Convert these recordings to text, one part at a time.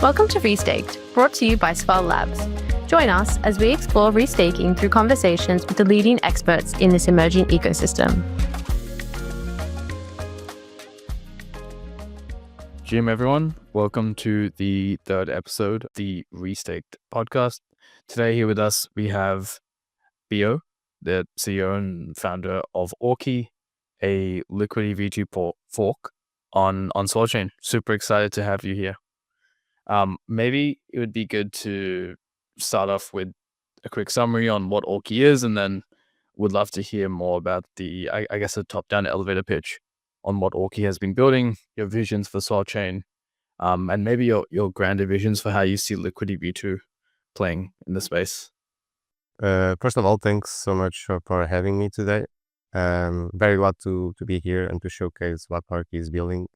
Welcome to Restaked, brought to you by Swell Labs. Join us as we explore restaking through conversations with the leading experts in this emerging ecosystem. Jim, everyone. Welcome to the third episode of the Restaked podcast. Today here with us, we have Bio, the CEO and founder of Orki, a Liquidity V2 fork on Solchain. Super excited to have you here. Maybe it would be good to start off with a quick summary on what Orki is, and then would love to hear more about the top-down elevator pitch on what Orki has been building, your visions for Solchain, and maybe your grander visions for how you see Liquidity V2 playing in the space. First of all, thanks so much for having me today. Very glad to be here and to showcase what Orki is building.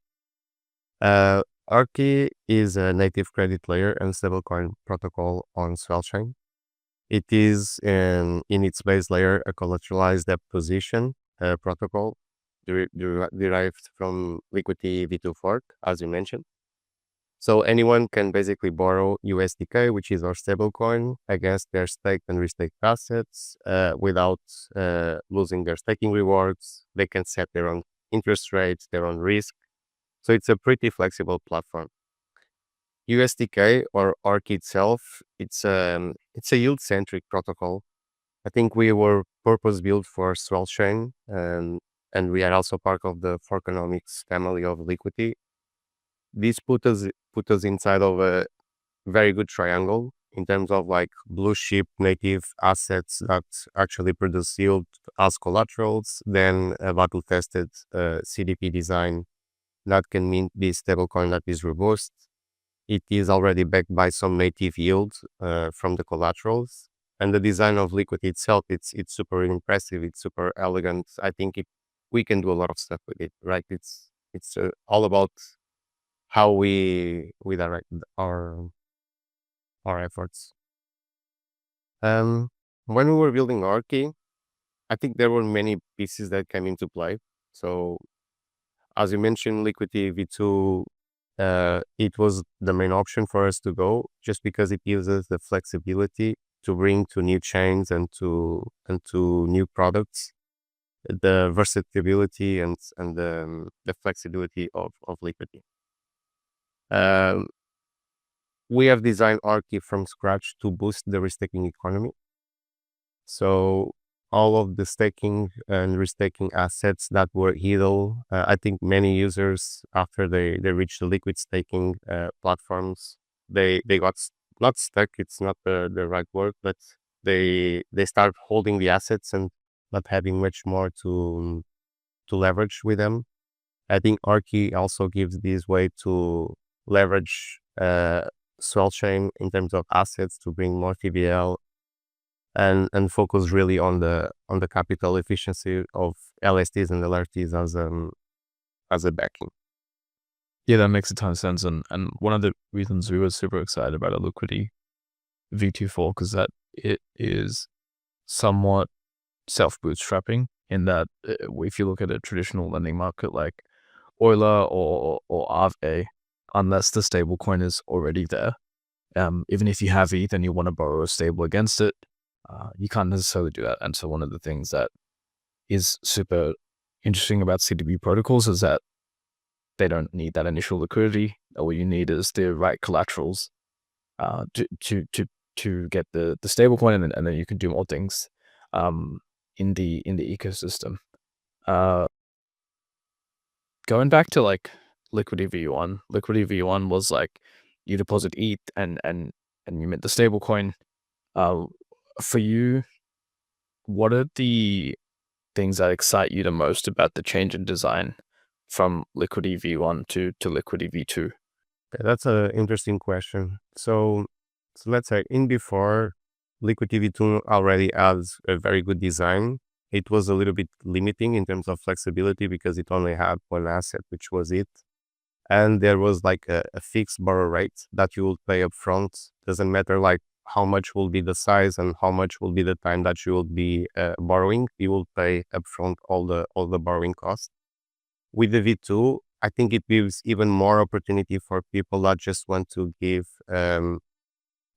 Orki is a native credit layer and stablecoin protocol on Solchain. It is in its base layer a collateralized debt position protocol derived from Liquidity V2 fork, as you mentioned. So anyone can basically borrow USDK, which is our stablecoin, against their staked and restaked assets without losing their staking rewards. They can set their own interest rates, their own risk. So it's a pretty flexible platform. USDK or Orki itself, it's a yield-centric protocol. I think we were purpose-built for Solchain, and we are also part of the forkonomics family of Liquidity. This put us inside of a very good triangle in terms of like blue chip native assets that actually produce yield as collaterals, then a battle tested CDP design that can mint this stablecoin that is robust. It is already backed by some native yield from the collaterals, and the design of Liquidity itself, it's super impressive. It's super elegant. I think we can do a lot of stuff with it, right? It's all about how we direct our efforts. When we were building Orki, I think there were many pieces that came into play. So, as you mentioned, Liquidity V2, it was the main option for us to go, just because it gives us the flexibility to bring to new chains and to new products the versatility and the flexibility of Liquidity. We have designed Orki from scratch to boost the restaking economy. So all of the staking and restaking assets that were idle, I think many users, after they reached the liquid staking platforms, they got not stuck. It's not the right word, but they start holding the assets and not having much more to leverage with them. I think Orki also gives this way to leverage Solchain in terms of assets to bring more TVL and focus really on the capital efficiency of LSTs and LRTs as a backing. Yeah, that makes a ton of sense. And one of the reasons we were super excited about a Liquidity V2 fork is that it is somewhat self-bootstrapping in that if you look at a traditional lending market like Euler or Aave, unless the stablecoin is already there, even if you have ETH and you want to borrow a stable against it, you can't necessarily do that. And so one of the things that is super interesting about CDP protocols is that they don't need that initial liquidity. All you need is the right collaterals to get the stablecoin, and then you can do more things in the ecosystem. Going back to like Liquidity V1 was like you deposit ETH and you mint the stablecoin. For you, what are the things that excite you the most about the change in design from Liquidity V1 to Liquidity V2? That's an interesting question. So let's say in before, Liquidity V2 already has a very good design. It was a little bit limiting in terms of flexibility because it only had one asset, which was it. And there was like a fixed borrow rate that you will pay up front. Doesn't matter like how much will be the size and how much will be the time that you will be borrowing. You will pay upfront all the borrowing costs. With the V2, I think it gives even more opportunity for people that just want to give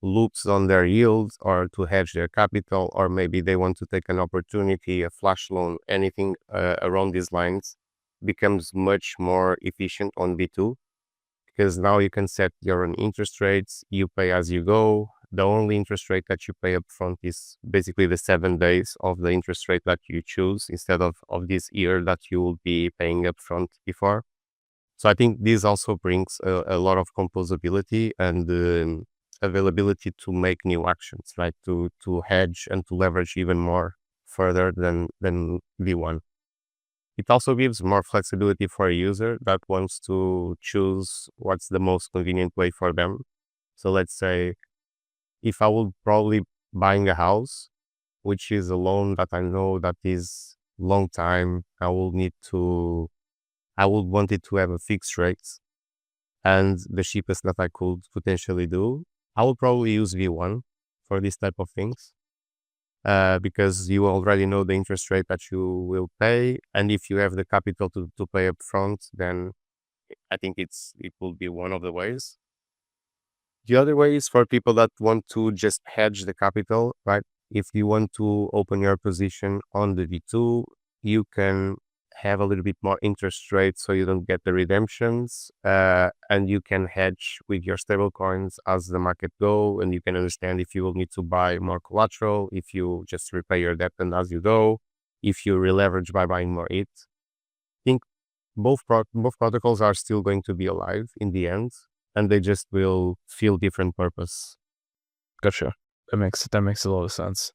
loops on their yields or to hedge their capital, or maybe they want to take an opportunity, a flash loan, anything around these lines becomes much more efficient on V2, because now you can set your own interest rates, you pay as you go. The only interest rate that you pay upfront is basically the 7 days of the interest rate that you choose instead of this year that you will be paying upfront before. So I think this also brings a lot of composability and availability to make new actions, right? To hedge and to leverage even more further than V1. It also gives more flexibility for a user that wants to choose what's the most convenient way for them. So let's say if I will probably buying a house, which is a loan that I know that is long time, I would want it to have a fixed rate and the cheapest that I could potentially do. I will probably use V1 for this type of things. Because you already know the interest rate that you will pay, and if you have the capital to pay up front, then I think it will be one of the ways. The other way is for people that want to just hedge the capital, right? If you want to open your position on the V2, you can have a little bit more interest rate so you don't get the redemptions, and you can hedge with your stable coins as the market go, and you can understand if you will need to buy more collateral, if you just repay your debt and as you go, if you re-leverage by buying more ETH. I think both protocols are still going to be alive in the end, and they just will feel different purpose. Gotcha. That makes a lot of sense.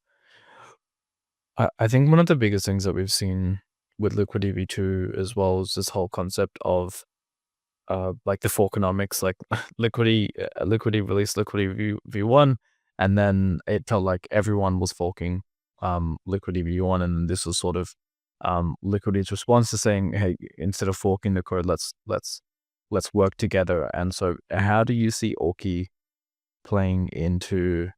I think one of the biggest things that we've seen with Liquidity V2 as well is this whole concept of like the forkonomics, like Liquidity released Liquidity V1, and then it felt like everyone was forking Liquidity V1, and this was sort of Liquidity's response to saying, hey, instead of forking the code, let's work together. And so how do you see Orki playing into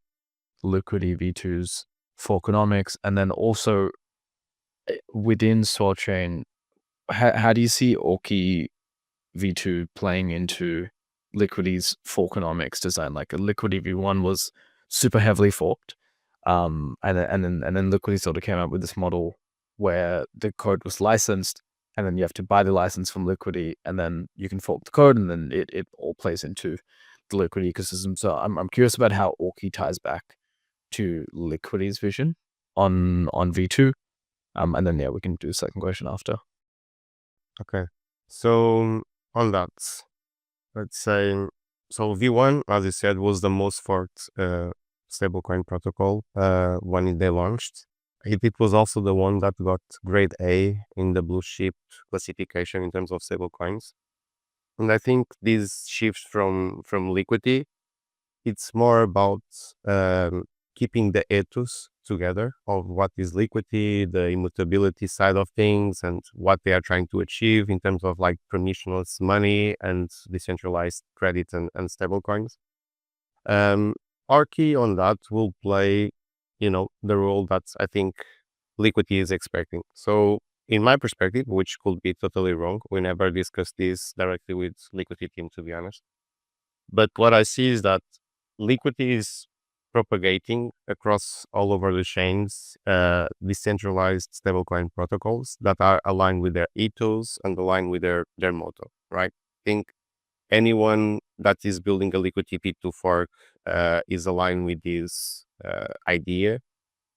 Liquidity V2's forkonomics? And then also within Solchain, how do you see Orki V2 playing into Liquidity's forkonomics design? Like Liquidity V1 was super heavily forked, and then Liquidity sort of came up with this model where the code was licensed, and then you have to buy the license from Liquidity, and then you can fork the code, and then it all plays into the Liquidity ecosystem. So I'm curious about how Orki ties back to Liquidity's vision on V2, and then we can do the second question after. Okay, so on that, let's say, so V1, as you said, was the most forked stablecoin protocol when they launched. It was also the one that got grade A in the blue chip classification in terms of stablecoins. And I think this shift from Liquidity, it's more about keeping the ethos together of what is Liquidity, the immutability side of things, and what they are trying to achieve in terms of like permissionless money and decentralized credit and stablecoins. Orki on that will play, the role that I think Liquidity is expecting. So in my perspective, which could be totally wrong, we never discussed this directly with Liquidity team, to be honest. But what I see is that Liquidity is propagating across all over the chains decentralized stablecoin protocols that are aligned with their ethos and aligned with their motto, right? I think anyone that is building a Liquidity V2 fork is aligned with this idea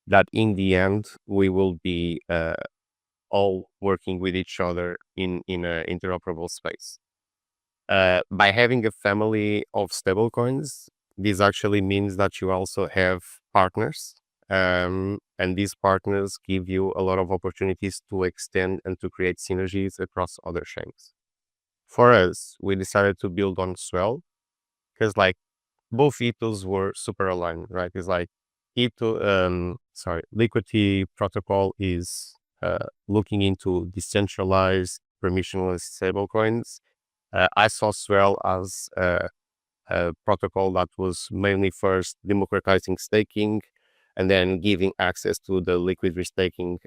that in the end we will be all working with each other in an interoperable space. By having a family of stablecoins, this actually means that you also have partners, and these partners give you a lot of opportunities to extend and to create synergies across other chains. For us, we decided to build on Swell because like both ethos were super aligned, right? It's like Liquidity protocol is looking into decentralized permissionless stablecoins. I saw Swell as a protocol that was mainly first democratizing staking and then giving access to the liquid restaking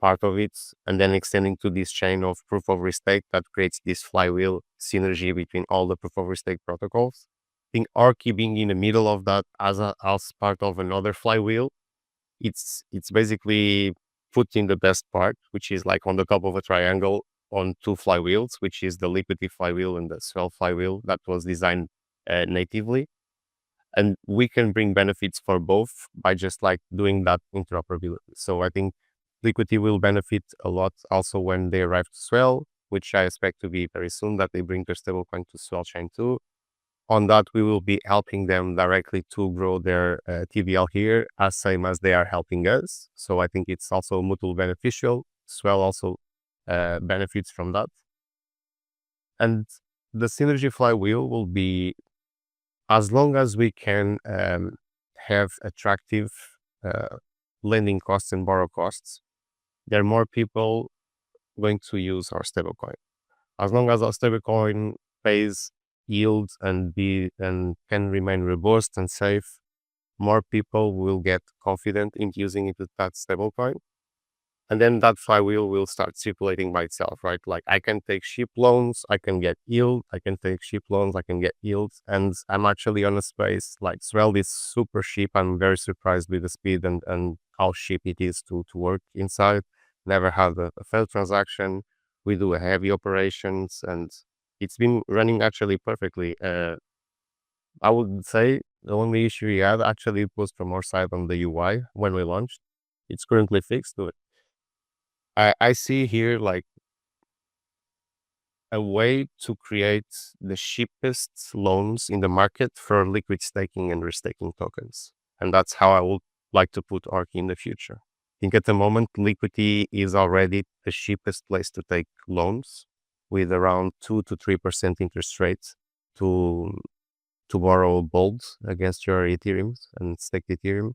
part of it, and then extending to this chain of proof of restake that creates this flywheel synergy between all the proof of restake protocols. I think Orki being in the middle of that as part of another flywheel, it's basically putting the best part, which is like on the top of a triangle on two flywheels, which is the Liquidity flywheel and the Swell flywheel that was designed natively. And we can bring benefits for both by just like doing that interoperability. So I think Liquidity will benefit a lot also when they arrive to Swell, which I expect to be very soon, that they bring their stablecoin to Solchain too. On that, we will be helping them directly to grow their TVL here, as same as they are helping us. So I think it's also mutually beneficial. Swell also benefits from that. And the synergy flywheel will be, as long as we can have attractive lending costs and borrow costs, there are more people going to use our stablecoin. As long as our stablecoin pays yield and can remain robust and safe, more people will get confident in using it with that stablecoin. And then that flywheel will start circulating by itself, right? Like I can take cheap loans, I can get yield, I can take cheap loans, I can get yield. And I'm actually on a space like Swell is super cheap. I'm very surprised with the speed and how cheap it is to work inside. Never had a failed transaction. We do heavy operations and it's been running actually perfectly. I would say the only issue we had actually was from our side on the UI when we launched. It's currently fixed, but I see here like a way to create the cheapest loans in the market for liquid staking and restaking tokens. And that's how I would like to put Orki in the future. I think at the moment, Liquidity is already the cheapest place to take loans with around 2 to 3% interest rates to borrow bolds against your Ethereum and staked Ethereum.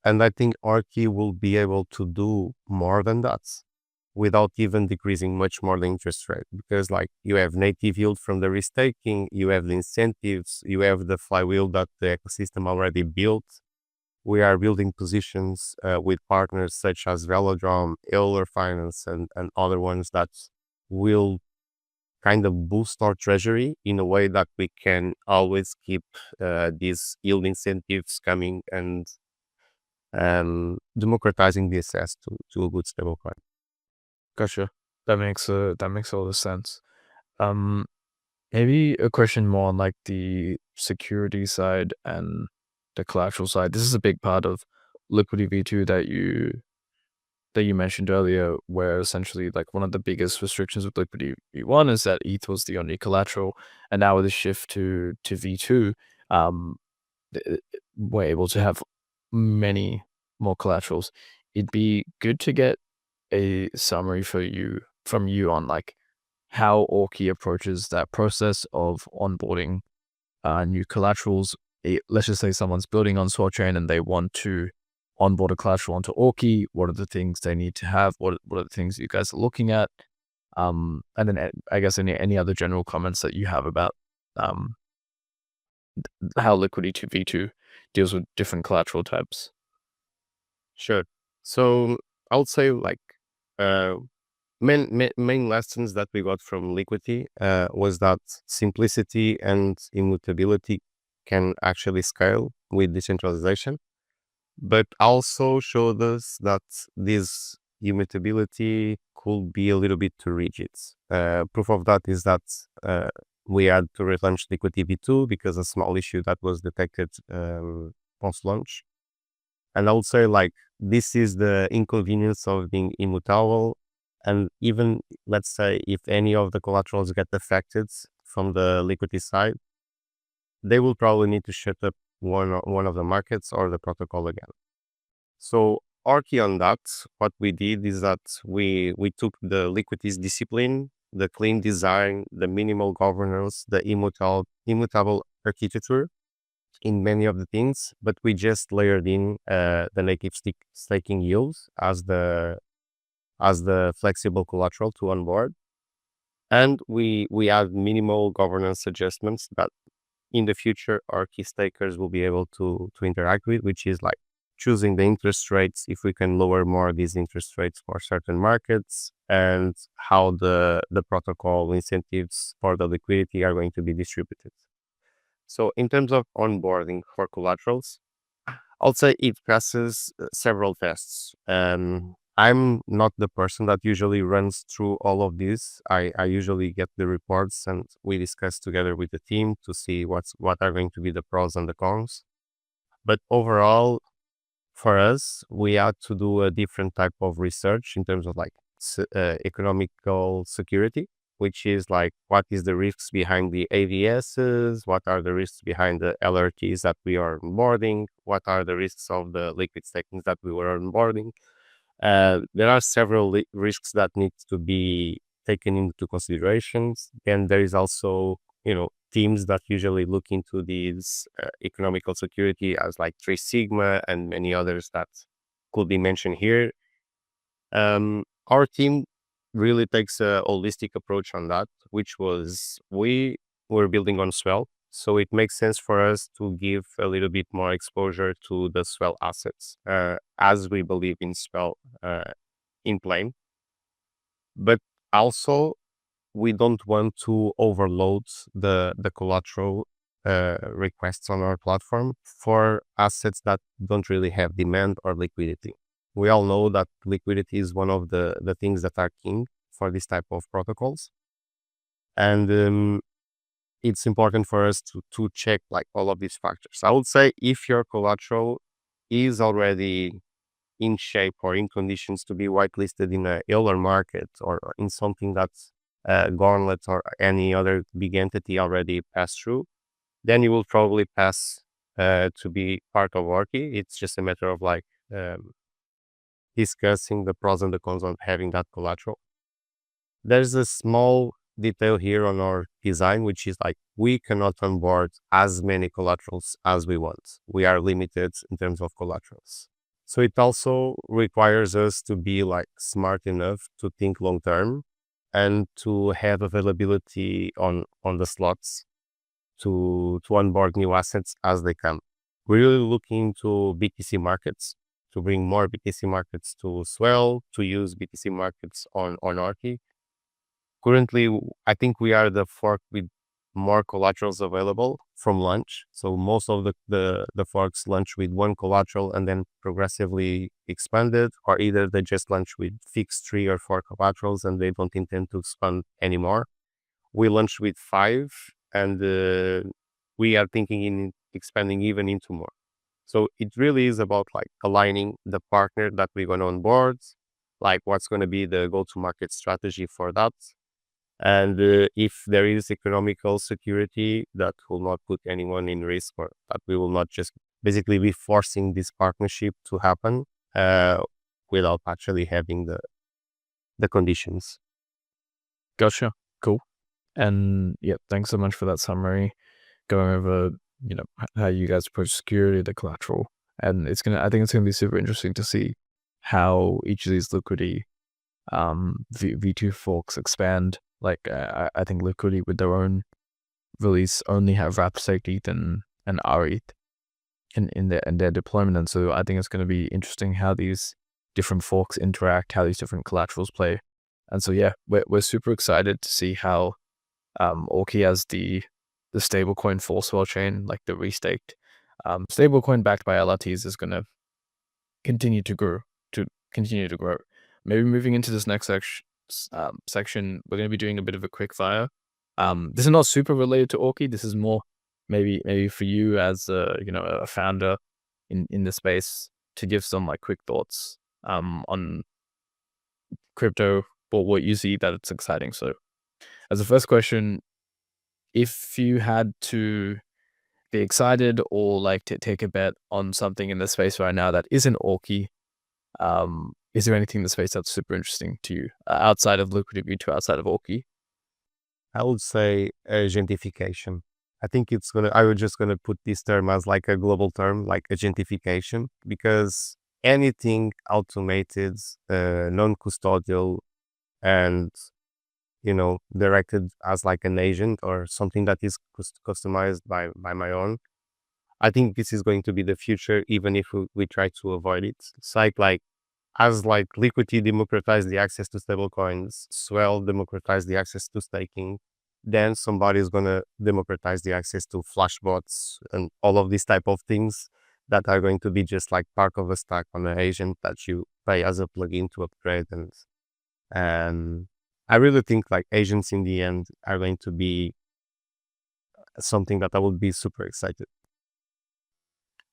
And I think Orki will be able to do more than that without even decreasing much more the interest rate, because like you have native yield from the restaking, you have the incentives, you have the flywheel that the ecosystem already built. We are building positions with partners such as Velodrome, Orki Finance, and other ones that will kind of boost our treasury in a way that we can always keep these yield incentives coming and democratizing the access to a good stablecoin. Gotcha. That makes all the sense. Maybe a question more on like the security side and the collateral side. This is a big part of Liquidity V2 that you mentioned earlier, where essentially like one of the biggest restrictions with Liquidity V1 is that ETH was the only collateral, and now with the shift to V2, we're able to have many more collaterals. It'd be good to get a summary from you on like how Orki approaches that process of onboarding new collaterals. Let's just say someone's building on Solchain and they want to onboard a collateral onto Orki. What are the things they need to have? What are the things you guys are looking at? And then I guess any other general comments that you have about how Liquidity V2 deals with different collateral types. Sure. So I would say like main lessons that we got from Liquidity was that simplicity and immutability can actually scale with decentralization, but also showed us that this immutability could be a little bit too rigid. Proof of that is that we had to relaunch Liquidity V2 because a small issue that was detected post launch. And I would say like this is the inconvenience of being immutable. And even let's say if any of the collaterals get affected from the Liquidity side, they will probably need to shut up one of the markets or the protocol again. So Orki on that, what we did is that we took the Liquidity's discipline, the clean design, the minimal governance, the immutable architecture in many of the things, but we just layered in the native staking yields as the flexible collateral to onboard. And we add minimal governance adjustments that in the future our key stakers will be able to interact with, which is like choosing the interest rates, if we can lower more these interest rates for certain markets, and how the protocol incentives for the liquidity are going to be distributed. So in terms of onboarding for collaterals, I'll say it passes several tests. I'm not the person that usually runs through all of this. I usually get the reports and we discuss together with the team to see what are going to be the pros and the cons. But overall, for us, we had to do a different type of research in terms of like economical security, which is like what is the risks behind the AVSs, what are the risks behind the LRTs that we are onboarding, what are the risks of the liquid stakings that we were onboarding. There are several risks that need to be taken into considerations. And there is also, teams that usually look into these economical security as like Three Sigma and many others that could be mentioned here. Our team really takes a holistic approach on that, which was we were building on Swell. So it makes sense for us to give a little bit more exposure to the Swell assets, as we believe in Swell in plain. But also, we don't want to overload the collateral requests on our platform for assets that don't really have demand or liquidity. We all know that liquidity is one of the things that are king for this type of protocols. And it's important for us to check like all of these factors. I would say if your collateral is already in shape or in conditions to be whitelisted in a Euler market or in something that's Gauntlet or any other big entity already passed through, then you will probably pass to be part of Orki. It's just a matter of like discussing the pros and the cons of having that collateral. There's a small detail here on our design, which is like we cannot onboard as many collaterals as we want. We are limited in terms of collaterals. So it also requires us to be like smart enough to think long term and to have availability on the slots to onboard new assets as they come. We're really looking to BTC markets, to bring more BTC markets to Swell, to use BTC markets on Orki. Currently, I think we are the fork with more collaterals available from launch. So most of the forks launch with one collateral and then progressively expanded, or either they just launch with fixed 3 or 4 collaterals and they don't intend to expand anymore. We launched with 5 and we are thinking in expanding even into more. So it really is about like aligning the partner that we're going to onboard, like what's going to be the go-to-market strategy for that. And if there is economical security, that will not put anyone in risk, or that we will not just basically be forcing this partnership to happen without actually having the conditions. Gotcha. Cool. And yeah, thanks so much for that summary, going over, how you guys approach security, the collateral. And I think it's gonna be super interesting to see how each of these Liquidity V2 forks expand. Like I think Liquidity with their own release only have Restaked ETH and RETH in their deployment, and so I think it's going to be interesting how these different forks interact, how these different collaterals play, and so yeah, we're super excited to see how Orki has the stablecoin for Solchain, like the Restaked stablecoin backed by LRTs, is going to continue to grow. Maybe moving into this next section, we're going to be doing a bit of a quick fire. This is not super related to Orki. This is more maybe for you as a founder in the space to give some like quick thoughts on crypto, or what you see that it's exciting. So as a first question, if you had to be excited or like to take a bet on something in the space right now that isn't Orki, is there anything in the space that's super interesting to you outside of Liquidity V2, outside of Orki? I would say agentification. I think I was just gonna put this term as like a global term, like agentification, because anything automated, non-custodial, and directed as like an agent or something that is customized by my own, I think this is going to be the future, even if we try to avoid it. It's like as like Liquidity democratized the access to stablecoins, Swell democratized the access to staking, then somebody is gonna democratize the access to flashbots and all of these type of things that are going to be just like part of a stack on an agent that you pay as a plugin to upgrade. And I really think like agents in the end are going to be something that I would be super excited.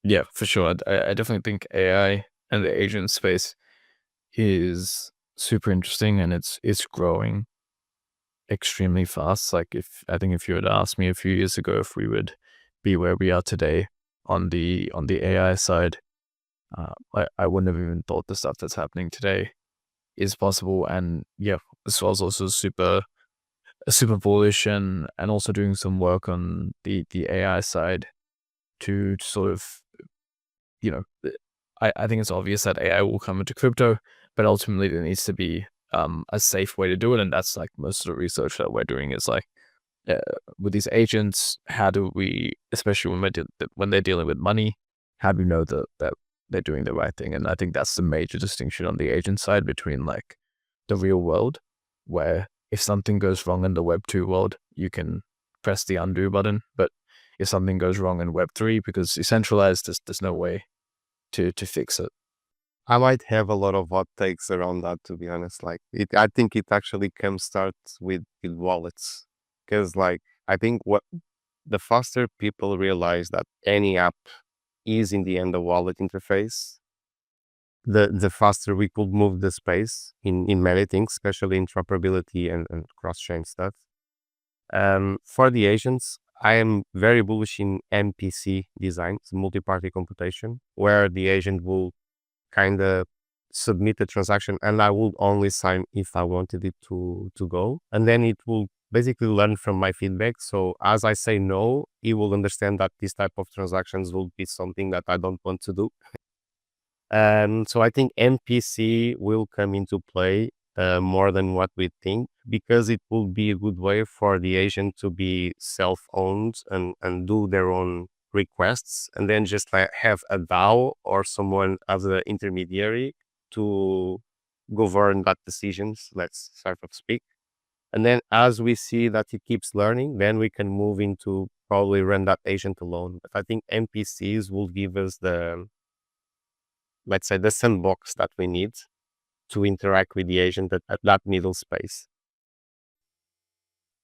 Yeah, for sure. I definitely think AI and the agent space is super interesting, and it's growing extremely fast. Like I think if you had asked me a few years ago if we would be where we are today on the AI side, I wouldn't have even thought the stuff that's happening today is possible. And yeah, this was also super bullish, and also doing some work on the AI side to sort of, you know, I think it's obvious that AI will come into crypto, but ultimately there needs to be a safe way to do it. And that's like most of the research that we're doing is like, with these agents, how do we, especially when they're dealing with money, how do we know that they're doing the right thing? And I think that's the major distinction on the agent side between like the real world, where if something goes wrong in the Web2 world, you can press the undo button. But if something goes wrong in Web3, because decentralized, there's no way to fix it. I might have a lot of hot takes around that, to be honest. Like I think it actually can start with wallets, because like I think what the faster people realize that any app is in the end a wallet interface, the faster we could move the space in many things, especially interoperability and cross-chain stuff. For the agents, I am very bullish in MPC design, multi-party computation, where the agent will kind of submit a transaction and I will only sign if I wanted it to go. And then it will basically learn from my feedback. So as I say no, it will understand that this type of transactions will be something that I don't want to do. So I think MPC will come into play more than what we think, because it will be a good way for the agent to be self-owned and do their own requests, and then just like have a DAO or someone as an intermediary to govern that decisions, let's sort of speak. And then as we see that it keeps learning, then we can move into probably run that agent alone. But I think MPCs will give us let's say the sandbox that we need to interact with the agent at that middle space.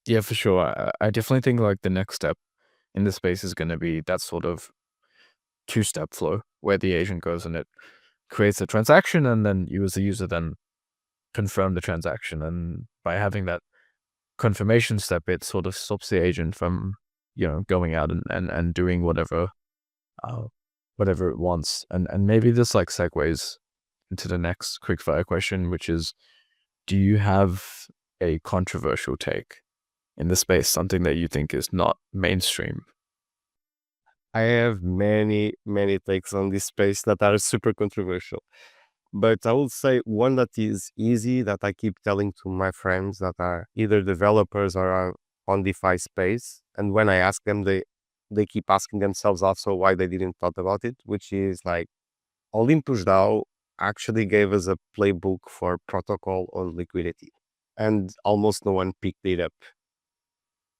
Yeah, for sure. I definitely think like the next step in the space is going to be that sort of two-step flow where the agent goes and it creates a transaction, and then you as the user then confirm the transaction. And by having that confirmation step, it sort of stops the agent from, going out and doing whatever it wants. And maybe this like segues into the next quickfire question, which is, do you have a controversial take in the space, something that you think is not mainstream? I have many takes on this space that are super controversial. But I will say one that is easy, that I keep telling to my friends that are either developers or are on DeFi space. And when I ask them, they keep asking themselves also why they didn't thought about it, which is like Olympus DAO actually gave us a playbook for protocol on liquidity, and almost no one picked it up.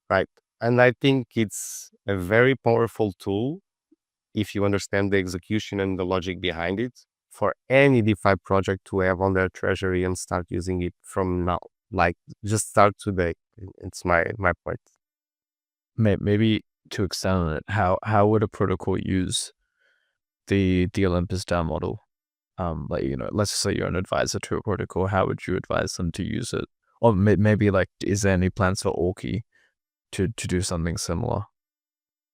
Right. And I think it's a very powerful tool if you understand the execution and the logic behind it, for any DeFi project to have on their treasury and start using it from now. Like just start today. It's my point. Maybe to extend on it, how would a protocol use the Olympus DAO model? Like, let's say you're an advisor to a protocol, how would you advise them to use it? Or maybe like, is there any plans for Orki to do something similar?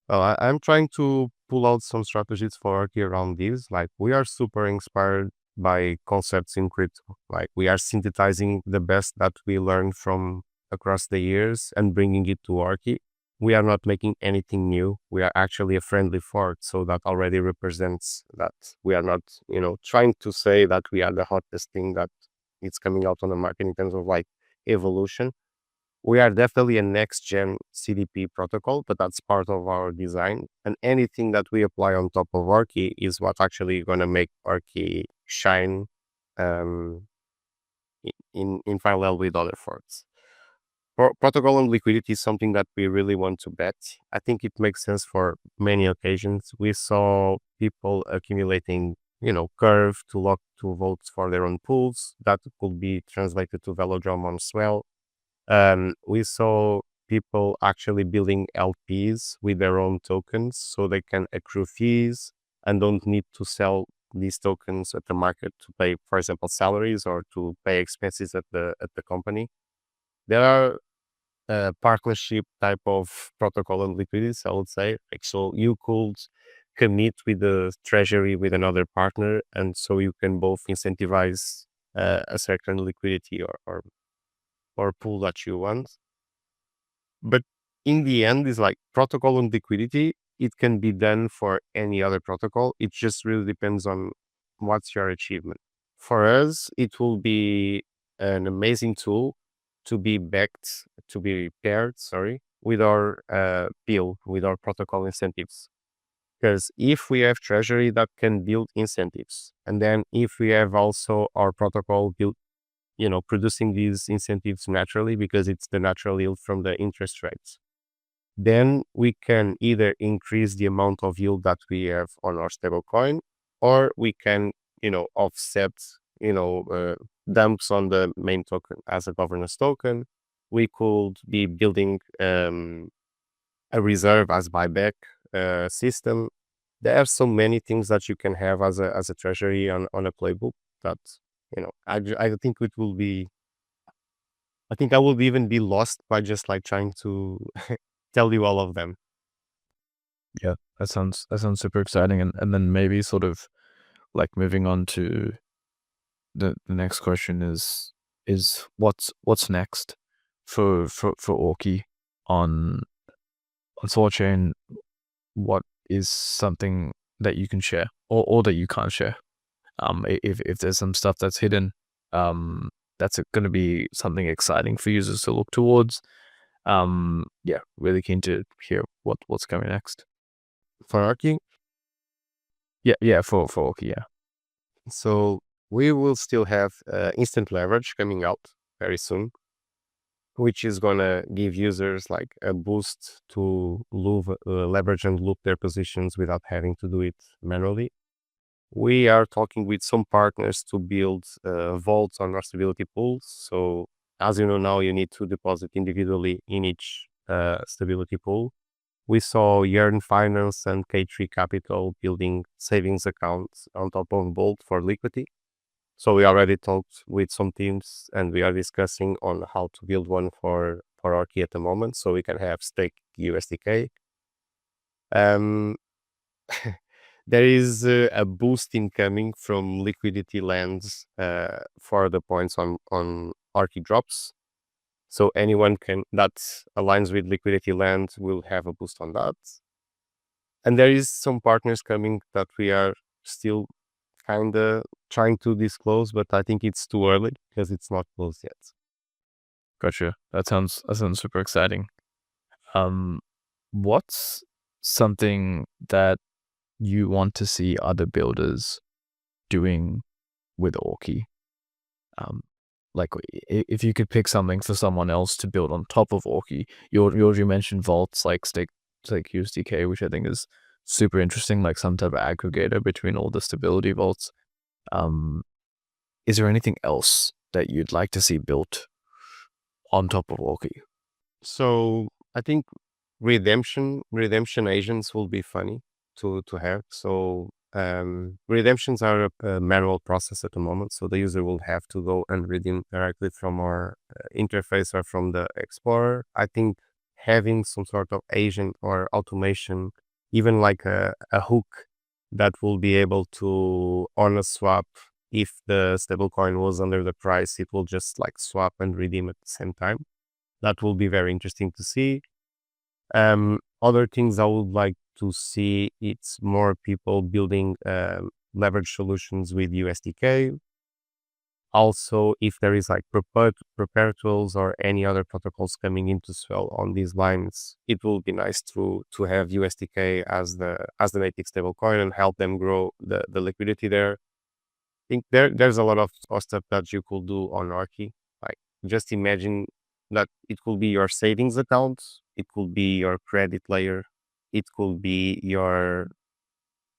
Well, I'm trying to pull out some strategies for Orki around this. Like we are super inspired by concepts in crypto. Like we are synthesizing the best that we learned from across the years and bringing it to Orki. We are not making anything new. We are actually a friendly fork. So that already represents that we are not, trying to say that we are the hottest thing that it's coming out on the market in terms of like evolution. We are definitely a next-gen CDP protocol, but that's part of our design. And anything that we apply on top of Orki is what actually going to make Orki shine um, in parallel with other forks. Protocol and liquidity is something that we really want to bet. I think it makes sense for many occasions. We saw people accumulating, curve to lock two votes for their own pools. That could be translated to velodrome as well. We saw people actually building LPs with their own tokens so they can accrue fees and don't need to sell these tokens at the market to pay, for example, salaries or to pay expenses at the company. There are partnership type of protocol and liquidities, I would say. Like, so you could commit with the treasury with another partner, and so you can both incentivize a certain liquidity or pool that you want. But in the end, it's like protocol and liquidity. It can be done for any other protocol. It just really depends on what's your achievement. For us, it will be an amazing tool to be paired, with our bill, with our protocol incentives. Because if we have treasury that can build incentives, and then if we have also our protocol built, producing these incentives naturally because it's the natural yield from the interest rates, then we can either increase the amount of yield that we have on our stablecoin, or we can, offset, dumps on the main token as a governance token. We could be building a reserve as buyback system. There are so many things that you can have as a treasury on a playbook that, I think it will be, I think I will even be lost by just like trying to tell you all of them. Yeah, that sounds super exciting. And then maybe sort of like moving on to the next question is what's next for Orki on Solchain? What is something that you can share or that you can't share? If there's some stuff that's hidden, that's going to be something exciting for users to look towards. Yeah, really keen to hear what's coming next. For Orki, Yeah, for Orki, yeah. so we will still have instant leverage coming out very soon, which is going to give users like a boost to leverage and loop their positions without having to do it manually. We are talking with some partners to build vaults on our stability pools. So as you know now, you need to deposit individually in each stability pool. We saw Yearn Finance and K3 Capital building savings accounts on top of Bolt for Liquidity. So we already talked with some teams and we are discussing on how to build one for Orki at the moment, so we can have stake USDK. There is a boost incoming from Liquidity lands for the points on Orki drops. So anyone that aligns with Liquidity land will have a boost on that. And there is some partners coming that we are still kind of trying to disclose, but I think it's too early because it's not closed yet. Gotcha. That sounds super exciting. What's something that you want to see other builders doing with Orki? Like if you could pick something for someone else to build on top of Orki, you already mentioned vaults like USDK, which I think is super interesting, like some type of aggregator between all the stability vaults. Is there anything else that you'd like to see built on top of Orki? So I think redemption agents will be funny to have. So redemptions are a manual process at the moment, so the user will have to go and redeem directly from our interface or from the Explorer. I think having some sort of agent or automation, even like a hook that will be able to, on a swap, if the stablecoin was under the price, it will just like swap and redeem at the same time. That will be very interesting to see. Other things I would like to see, it's more people building leverage solutions with USDK. Also, if there is like perpetuals or any other protocols coming into Swell on these lines, it will be nice to have USDK as the native stablecoin and help them grow the liquidity there. I think there's a lot of stuff that you could do on Orki. Like, just imagine that it could be your savings account, it could be your credit layer, it could be your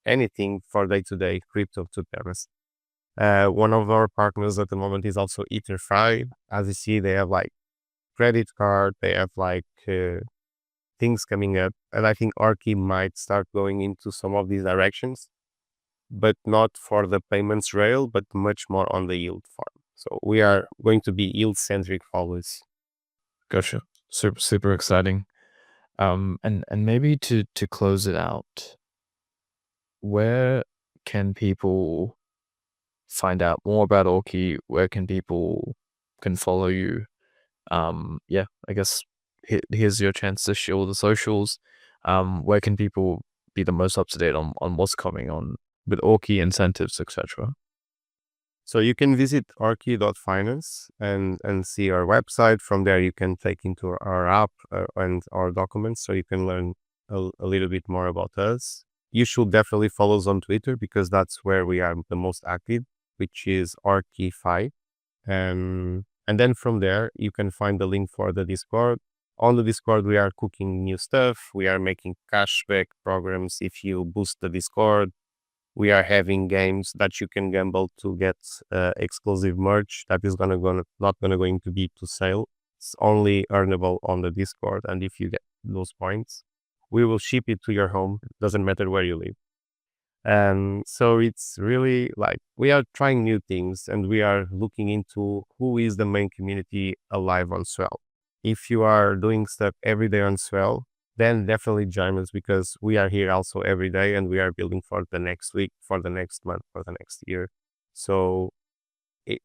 anything for day-to-day crypto, to be honest. One of our partners at the moment is also EtherFi. As you see, they have like credit card, they have like things coming up, and I think Orki might start going into some of these directions, but not for the payments rail, but much more on the yield farm. So we are going to be yield centric always. Gotcha. Super exciting. And maybe to close it out, where can people find out more about Orki? Where can people follow you? Yeah, I guess here's your chance to share all the socials. Where can people be the most up to date on what's coming on with Orki incentives, etc.? So you can visit orki.finance and see our website. From there, you can take into our app and our documents, so you can learn a little bit more about us. You should definitely follow us on Twitter, because that's where we are the most active, which is Orki5. And then from there, you can find the link for the Discord. On the Discord, we are cooking new stuff. We are making cashback programs if you boost the Discord. We are having games that you can gamble to get exclusive merch that is not going to be to sale. It's only earnable on the Discord, and if you get those points, we will ship it to your home. Doesn't matter where you live. And so it's really like we are trying new things, and we are looking into who is the main community alive on Swell. If you are doing stuff every day on Swell, then definitely join us, because we are here also every day, and we are building for the next week, for the next month, for the next year. So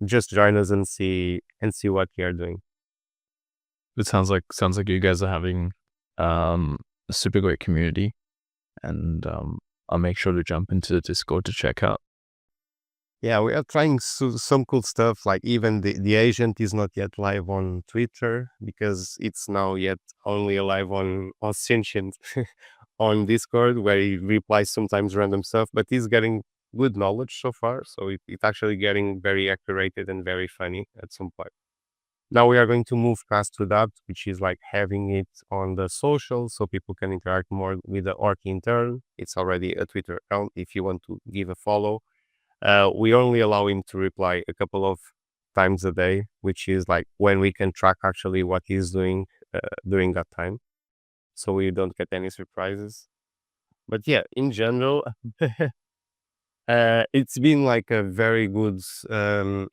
just join us and see what we are doing. It sounds like you guys are having a super great community, and I'll make sure to jump into the Discord to check out. Yeah, we are trying some cool stuff. Like even the agent is not yet live on Twitter, because it's now yet only alive on Solchain on Discord, where he replies sometimes random stuff, but he's getting good knowledge so far. So it's actually getting very accurate and very funny at some point. Now we are going to move past to that, which is like having it on the social so people can interact more with the Orki intern. It's already a Twitter account if you want to give a follow. We only allow him to reply a couple of times a day, which is like when we can track actually what he's doing during that time, so we don't get any surprises. But yeah, in general, it's been like a very good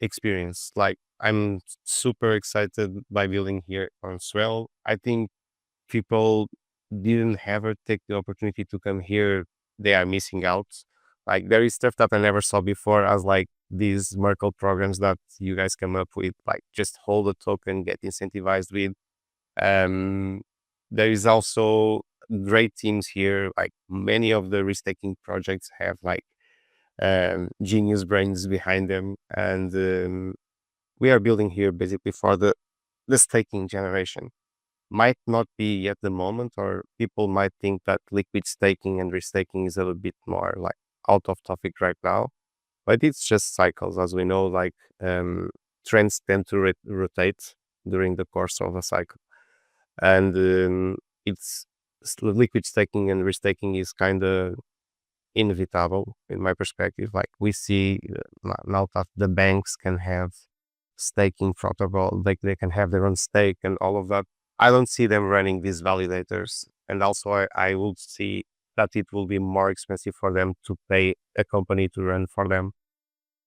experience. Like, I'm super excited by building here on Swell. I think people didn't ever take the opportunity to come here. They are missing out. Like, there is stuff that I never saw before, as like these Merkle programs that you guys come up with, like just hold a token, get incentivized with. There is also great teams here. Like, many of the restaking projects have like genius brains behind them, and we are building here basically for the staking generation. Might not be yet the moment, or people might think that liquid staking and restaking is a little bit more like out of topic right now, but it's just cycles. As we know, like trends tend to rotate during the course of a cycle, and it's liquid staking and restaking is kind of inevitable in my perspective. Like, we see now that the banks can have staking protocol, like they can have their own stake and all of that. I don't see them running these validators, and also I would see that it will be more expensive for them to pay a company to run for them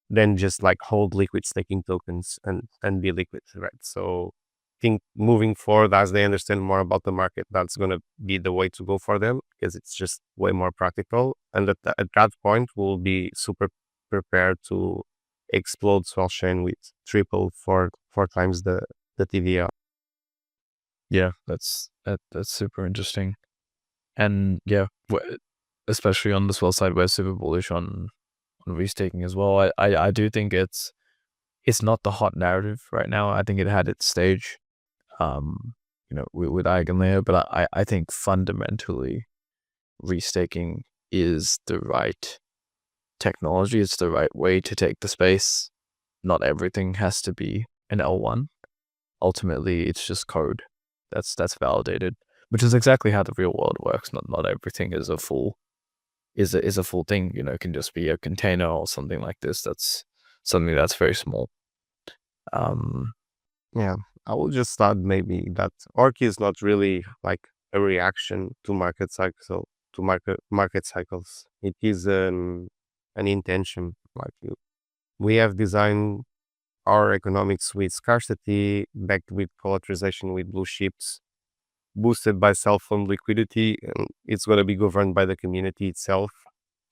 than just like hold liquid staking tokens and be liquid, right? So I think moving forward, as they understand more about the market, that's going to be the way to go for them, because it's just way more practical. And at that point, we'll be super prepared to explode Solchain with four times the TVL. Yeah, that's super interesting. And yeah, especially on the Swell side, we're super bullish on restaking as well. I do think it's it's not the hot narrative right now. I think it had its stage, with Eigenlayer, but I think fundamentally restaking is the right technology. It's the right way to take the space. Not everything has to be an L1. Ultimately, it's just code that's validated, which is exactly how the real world works. Not everything is a full thing. It can just be a container or something like this. That's something that's very small. Yeah, I will just start maybe that Orki is not really like a reaction to market cycles. It is an intention. We have designed our economics with scarcity, backed with collateralization with blue chips, boosted by self-fund liquidity, and it's going to be governed by the community itself.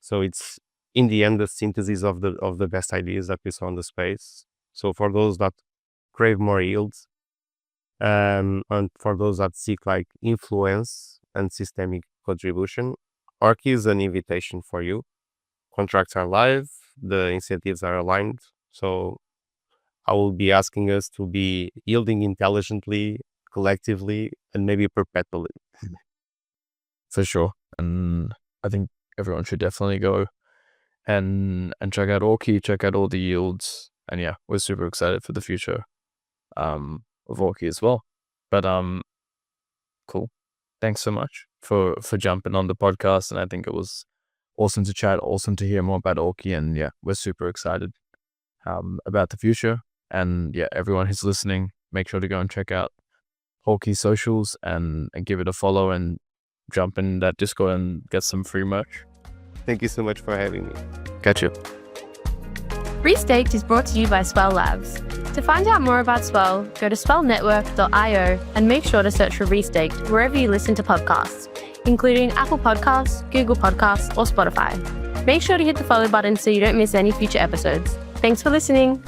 So it's in the end the synthesis of the best ideas that we saw in the space. So for those that crave more yields, and for those that seek like influence and systemic contribution, Orki is an invitation for you. Contracts are live, the incentives are aligned. So I will be asking us to be yielding intelligently, collectively, and maybe perpetually. For sure. And I think everyone should definitely go and check out Orki, check out all the yields. And yeah, we're super excited for the future of Orki as well. But cool. Thanks so much for jumping on the podcast. And I think it was awesome to chat, awesome to hear more about Orki. And yeah, we're super excited about the future. And yeah, everyone who's listening, make sure to go and check out Orki's socials and give it a follow and jump in that Discord and get some free merch. Thank you so much for having me. Catch you. Restaked is brought to you by Swell Labs. To find out more about Swell, go to swellnetwork.io and make sure to search for Restaked wherever you listen to podcasts, including Apple Podcasts, Google Podcasts, or Spotify. Make sure to hit the follow button so you don't miss any future episodes. Thanks for listening.